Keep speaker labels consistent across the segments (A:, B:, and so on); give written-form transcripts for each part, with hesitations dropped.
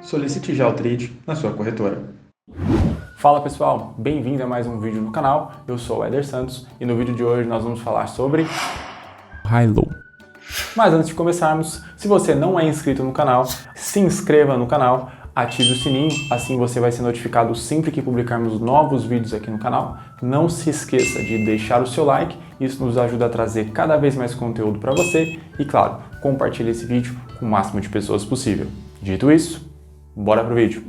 A: solicite já o trade na sua corretora.
B: Fala pessoal, bem-vindo a mais um vídeo no canal. Eu sou o Éder Santos e no vídeo de hoje nós vamos falar sobre High-Low. Mas antes de começarmos, se você não é inscrito no canal, se inscreva no canal, ative o sininho, assim você vai ser notificado sempre que publicarmos novos vídeos aqui no canal. Não se esqueça de deixar o seu like, isso nos ajuda a trazer cada vez mais conteúdo para você e, claro, compartilhe esse vídeo com o máximo de pessoas possível. Dito isso, bora pro vídeo.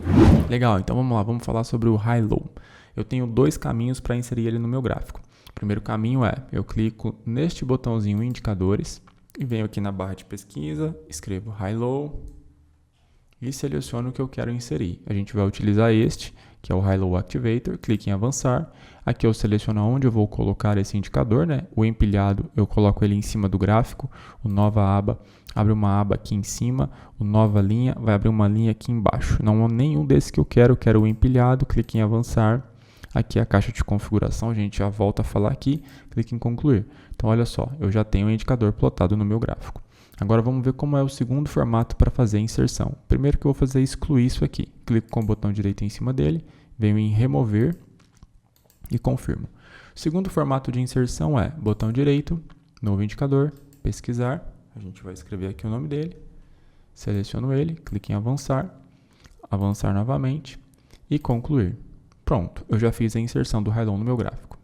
C: Legal, então vamos lá, vamos falar sobre o High-Low. Eu tenho dois caminhos para inserir ele no meu gráfico. O primeiro caminho é, eu clico neste botãozinho Indicadores e venho aqui na barra de pesquisa, escrevo High-Low e seleciono o que eu quero inserir. A gente vai utilizar este, que é o High-Low Activator, clique em Avançar. Aqui eu seleciono onde eu vou colocar esse indicador, né? O empilhado eu coloco ele em cima do gráfico, o Nova Aba abre uma aba aqui em cima, o Nova Linha vai abrir uma linha aqui embaixo. Não há nenhum desses que eu quero o empilhado, clique em Avançar. Aqui é a caixa de configuração, a gente já volta a falar aqui, clique em Concluir. Então olha só, eu já tenho o indicador plotado no meu gráfico. Agora vamos ver como é o segundo formato para fazer a inserção. Primeiro que eu vou fazer é excluir isso aqui. Clico com o botão direito em cima dele, venho em Remover e confirmo. O segundo formato de inserção é botão direito, novo indicador, pesquisar. A gente vai escrever aqui o nome dele, seleciono ele, clique em avançar, avançar novamente e concluir. Pronto, eu já fiz a inserção do High-Low no meu gráfico.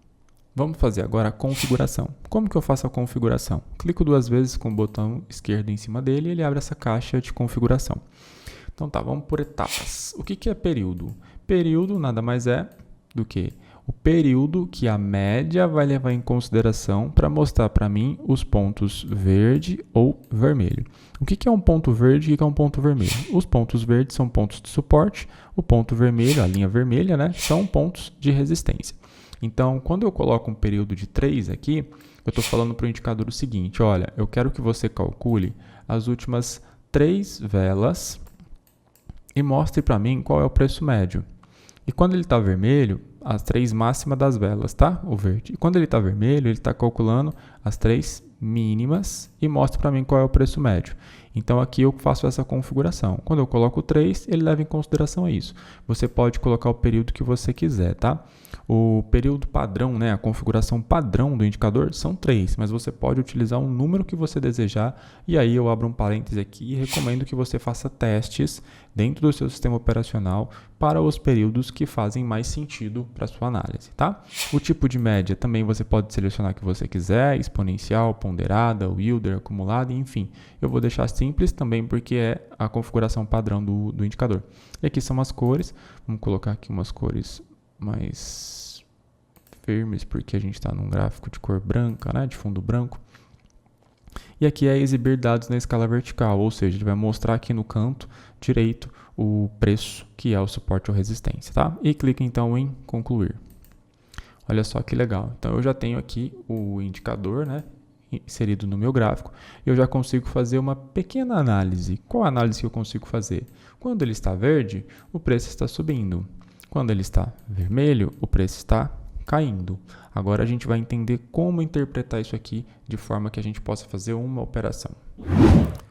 C: Vamos fazer agora a configuração. Como que eu faço a configuração? Clico duas vezes com o botão esquerdo em cima dele e ele abre essa caixa de configuração. Então tá, vamos por etapas. O que é período? Período nada mais é do que o período que a média vai levar em consideração para mostrar para mim os pontos verde ou vermelho. O que é um ponto verde e o que é um ponto vermelho? Os pontos verdes são pontos de suporte, o ponto vermelho, a linha vermelha, né, são pontos de resistência. Então, quando eu coloco um período de 3 aqui, eu estou falando para o indicador o seguinte, olha, eu quero que você calcule as últimas 3 velas e mostre para mim qual é o preço médio. E quando ele está vermelho, as 3 máximas das velas, tá? O verde. E quando ele está vermelho, ele está calculando as 3 mínimas e mostra para mim qual é o preço médio. Então aqui eu faço essa configuração. Quando eu coloco 3, ele leva em consideração isso. Você pode colocar o período que você quiser, tá? O período padrão, né, a configuração padrão do indicador são 3, mas você pode utilizar um número que você desejar. E aí eu abro um parêntese aqui e recomendo que você faça testes dentro do seu sistema operacional para os períodos que fazem mais sentido para a sua análise, tá? O tipo de média também você pode selecionar o que você quiser, exponencial, ponderada, Wilder, acumulada, enfim. Eu vou deixar simples também porque é a configuração padrão do indicador. E aqui são as cores, vamos colocar aqui umas cores mais firmes porque a gente está num gráfico de cor branca, né, de fundo branco. E aqui é exibir dados na escala vertical, ou seja, ele vai mostrar aqui no canto direito o preço que é o suporte ou resistência, tá? E clique então em concluir. Olha só que legal. Então eu já tenho aqui o indicador, né, inserido no meu gráfico. Eu já consigo fazer uma pequena análise. Qual a análise que eu consigo fazer? Quando ele está verde, o preço está subindo. Quando ele está vermelho, o preço está caindo. Agora a gente vai entender como interpretar isso aqui de forma que a gente possa fazer uma operação.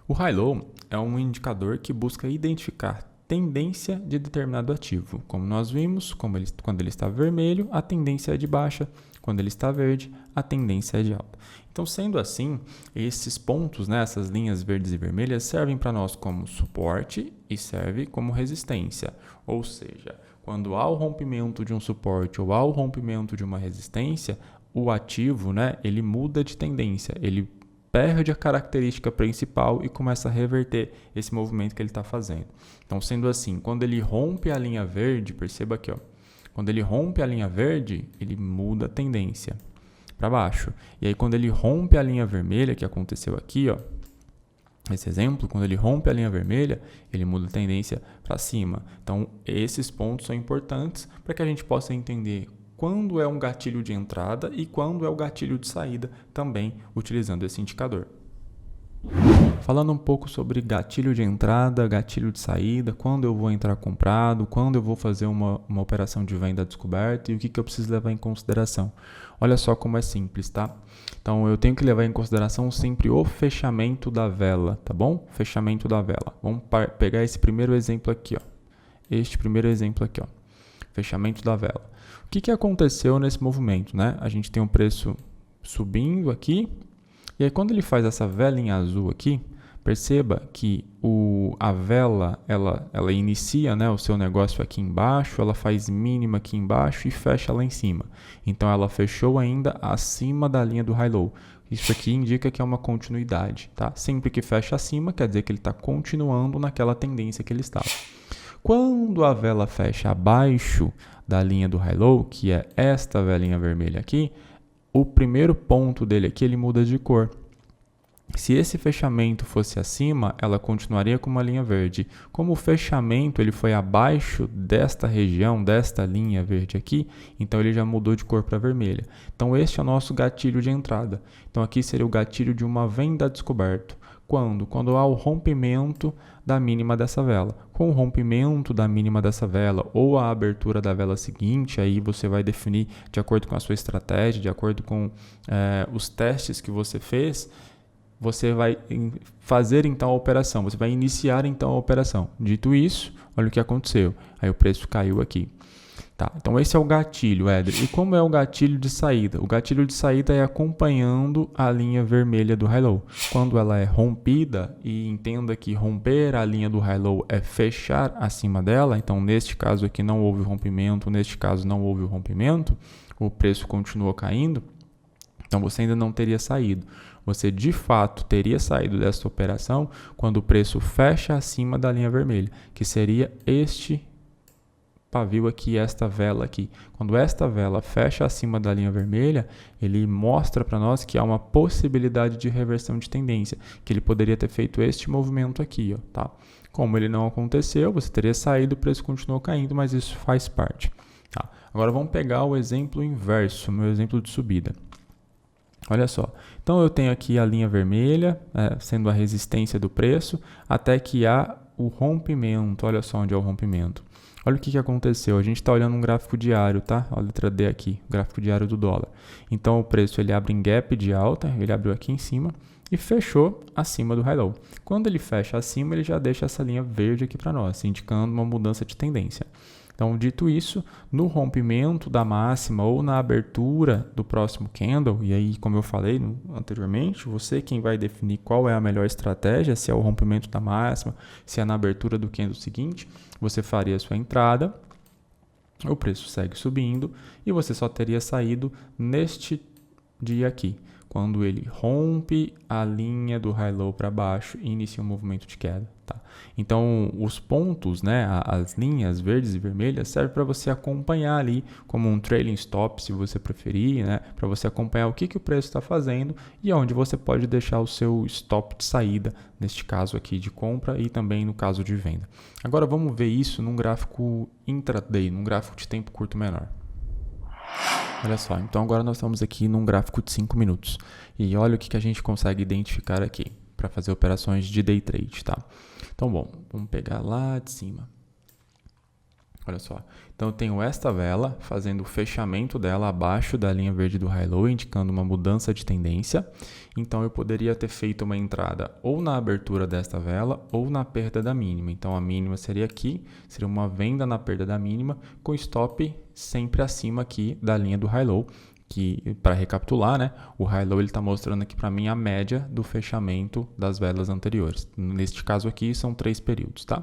C: O High-Low é um indicador que busca identificar tendência de determinado ativo. Como nós vimos, quando ele está vermelho, a tendência é de baixa. Quando ele está verde, a tendência é de alta. Então, sendo assim, esses pontos, né, essas linhas verdes e vermelhas, servem para nós como suporte e serve como resistência. Ou seja, quando há o rompimento de um suporte ou há o rompimento de uma resistência, o ativo, né, ele muda de tendência, ele perde a característica principal e começa a reverter esse movimento que ele está fazendo. Então, sendo assim, quando ele rompe a linha verde, perceba aqui, ó, quando ele rompe a linha verde, ele muda a tendência para baixo. E aí, quando ele rompe a linha vermelha, que aconteceu aqui, ó, esse exemplo, quando ele rompe a linha vermelha, ele muda a tendência para cima. Então, esses pontos são importantes para que a gente possa entender quando é um gatilho de entrada e quando é o gatilho de saída, também utilizando esse indicador. Falando um pouco sobre gatilho de entrada, gatilho de saída, quando eu vou entrar comprado, quando eu vou fazer uma operação de venda descoberta e o que eu preciso levar em consideração. Olha só como é simples, tá? Então, eu tenho que levar em consideração sempre o fechamento da vela, tá bom? Fechamento da vela. Vamos pegar esse primeiro exemplo aqui, ó. este primeiro exemplo aqui, ó, fechamento da vela. O que aconteceu nesse movimento, né? A gente tem um preço subindo aqui, e aí quando ele faz essa velinha azul aqui, perceba que a vela, ela inicia, né, o seu negócio aqui embaixo, ela faz mínima aqui embaixo e fecha lá em cima. Então, ela fechou ainda acima da linha do high-low. Isso aqui indica que é uma continuidade, tá? Sempre que fecha acima, quer dizer que ele está continuando naquela tendência que ele estava. Quando a vela fecha abaixo da linha do high-low, que é esta velinha vermelha aqui, o primeiro ponto dele aqui, ele muda de cor. Se esse fechamento fosse acima, ela continuaria com uma linha verde. Como o fechamento ele foi abaixo desta região, desta linha verde aqui, então ele já mudou de cor para vermelha. Então este é o nosso gatilho de entrada. Então aqui seria o gatilho de uma venda descoberto. Quando? Quando há o rompimento da mínima dessa vela. Com o rompimento da mínima dessa vela ou a abertura da vela seguinte, aí você vai definir de acordo com a sua estratégia, de acordo com os testes que você fez, você vai fazer então a operação, você vai iniciar então a operação. Dito isso, olha o que aconteceu. Aí o preço caiu aqui. Tá, então esse é o gatilho, Éder. E como é o gatilho de saída? O gatilho de saída é acompanhando a linha vermelha do high-low. Quando ela é rompida, e entenda que romper a linha do high-low é fechar acima dela, então neste caso aqui não houve rompimento, neste caso não houve o rompimento, o preço continuou caindo, então você ainda não teria saído. Você de fato teria saído dessa operação quando o preço fecha acima da linha vermelha, que seria este pavio aqui, esta vela aqui. Quando esta vela fecha acima da linha vermelha, ele mostra para nós que há uma possibilidade de reversão de tendência, que ele poderia ter feito este movimento aqui, ó, tá? Como ele não aconteceu, você teria saído, o preço continuou caindo, mas isso faz parte. Tá? Agora vamos pegar o exemplo inverso, meu exemplo de subida. Olha só, então eu tenho aqui a linha vermelha, sendo a resistência do preço, até que há o rompimento. Olha só onde é o rompimento. Olha o que aconteceu, a gente está olhando um gráfico diário, tá? A letra D aqui, gráfico diário do dólar. Então o preço ele abre em gap de alta, ele abriu aqui em cima e fechou acima do high-low. Quando ele fecha acima, ele já deixa essa linha verde aqui para nós, indicando uma mudança de tendência. Então, dito isso, no rompimento da máxima ou na abertura do próximo candle, e aí, como eu falei anteriormente, você quem vai definir qual é a melhor estratégia, se é o rompimento da máxima, se é na abertura do candle seguinte, você faria a sua entrada, o preço segue subindo e você só teria saído neste dia aqui, quando ele rompe a linha do high-low para baixo e inicia um movimento de queda. Tá? Então, os pontos, né, as linhas verdes e vermelhas, servem para você acompanhar ali, como um trailing stop, se você preferir, né, para você acompanhar o que o preço está fazendo e onde você pode deixar o seu stop de saída, neste caso aqui de compra e também no caso de venda. Agora, vamos ver isso num gráfico intraday, num gráfico de tempo curto menor. Olha só, então agora nós estamos aqui num gráfico de 5 minutos. E olha o que a gente consegue identificar aqui para fazer operações de day trade, tá? Então, bom, vamos pegar lá de cima. Olha só, então eu tenho esta vela fazendo o fechamento dela abaixo da linha verde do high-low, indicando uma mudança de tendência. Então eu poderia ter feito uma entrada ou na abertura desta vela ou na perda da mínima. Então a mínima seria aqui, seria uma venda na perda da mínima com stop sempre acima aqui da linha do high-low. Que, para recapitular, né, o high-low ele está mostrando aqui para mim a média do fechamento das velas anteriores. Neste caso aqui são 3 períodos, tá?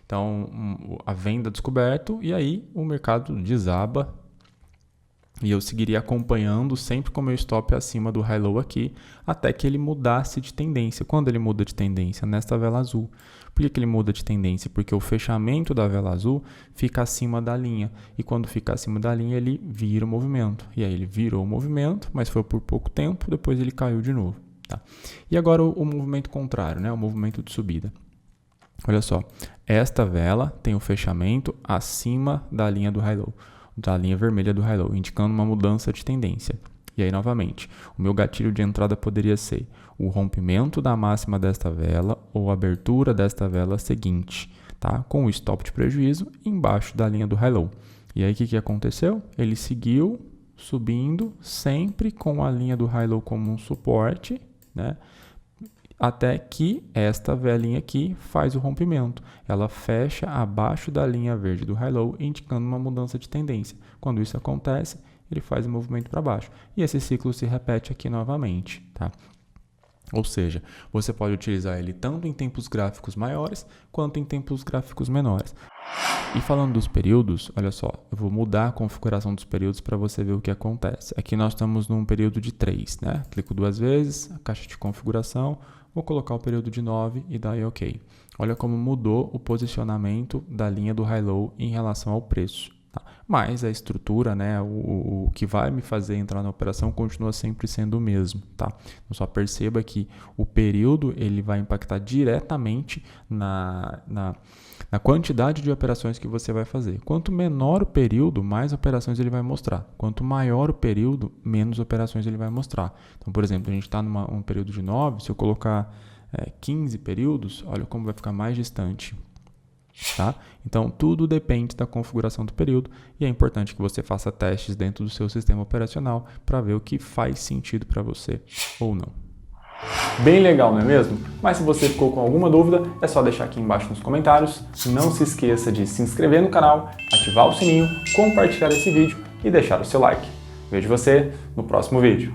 C: Então, a venda descoberto e aí o mercado desaba e eu seguiria acompanhando sempre com o meu stop acima do high-low aqui até que ele mudasse de tendência. Quando ele muda de tendência? Nesta vela azul. Por que ele muda de tendência? Porque o fechamento da vela azul fica acima da linha e quando fica acima da linha ele vira o movimento. E aí ele virou o movimento, mas foi por pouco tempo, depois ele caiu de novo. Tá? E agora o movimento contrário, né? O movimento de subida. Olha só, esta vela tem o fechamento acima da linha do high-low, da linha vermelha do high-low, indicando uma mudança de tendência. E aí, novamente, o meu gatilho de entrada poderia ser o rompimento da máxima desta vela ou a abertura desta vela seguinte, tá? Com o stop de prejuízo embaixo da linha do high-low. E aí, o que aconteceu? Ele seguiu subindo, sempre com a linha do high-low como um suporte, né? até que esta velinha aqui faz o rompimento. Ela fecha abaixo da linha verde do high-low, indicando uma mudança de tendência. Quando isso acontece, ele faz o movimento para baixo. E esse ciclo se repete aqui novamente, tá? Ou seja, você pode utilizar ele tanto em tempos gráficos maiores quanto em tempos gráficos menores. E falando dos períodos, olha só, eu vou mudar a configuração dos períodos para você ver o que acontece. Aqui nós estamos num período de 3, né? Clico 2 vezes, a caixa de configuração, vou colocar o período de 9 e dar OK. Olha como mudou o posicionamento da linha do high-low em relação ao preço. Tá? Mas a estrutura, né, o que vai me fazer entrar na operação continua sempre sendo o mesmo. Tá? Então só perceba que o período ele vai impactar diretamente na quantidade de operações que você vai fazer. Quanto menor o período, mais operações ele vai mostrar. Quanto maior o período, menos operações ele vai mostrar. Então, por exemplo, a gente está num período de 9, se eu colocar 15 períodos, olha como vai ficar mais distante. Tá? Então, tudo depende da configuração do período e é importante que você faça testes dentro do seu sistema operacional para ver o que faz sentido para você ou não.
B: Bem legal, não é mesmo? Mas se você ficou com alguma dúvida, é só deixar aqui embaixo nos comentários. Não se esqueça de se inscrever no canal, ativar o sininho, compartilhar esse vídeo e deixar o seu like. Vejo você no próximo vídeo.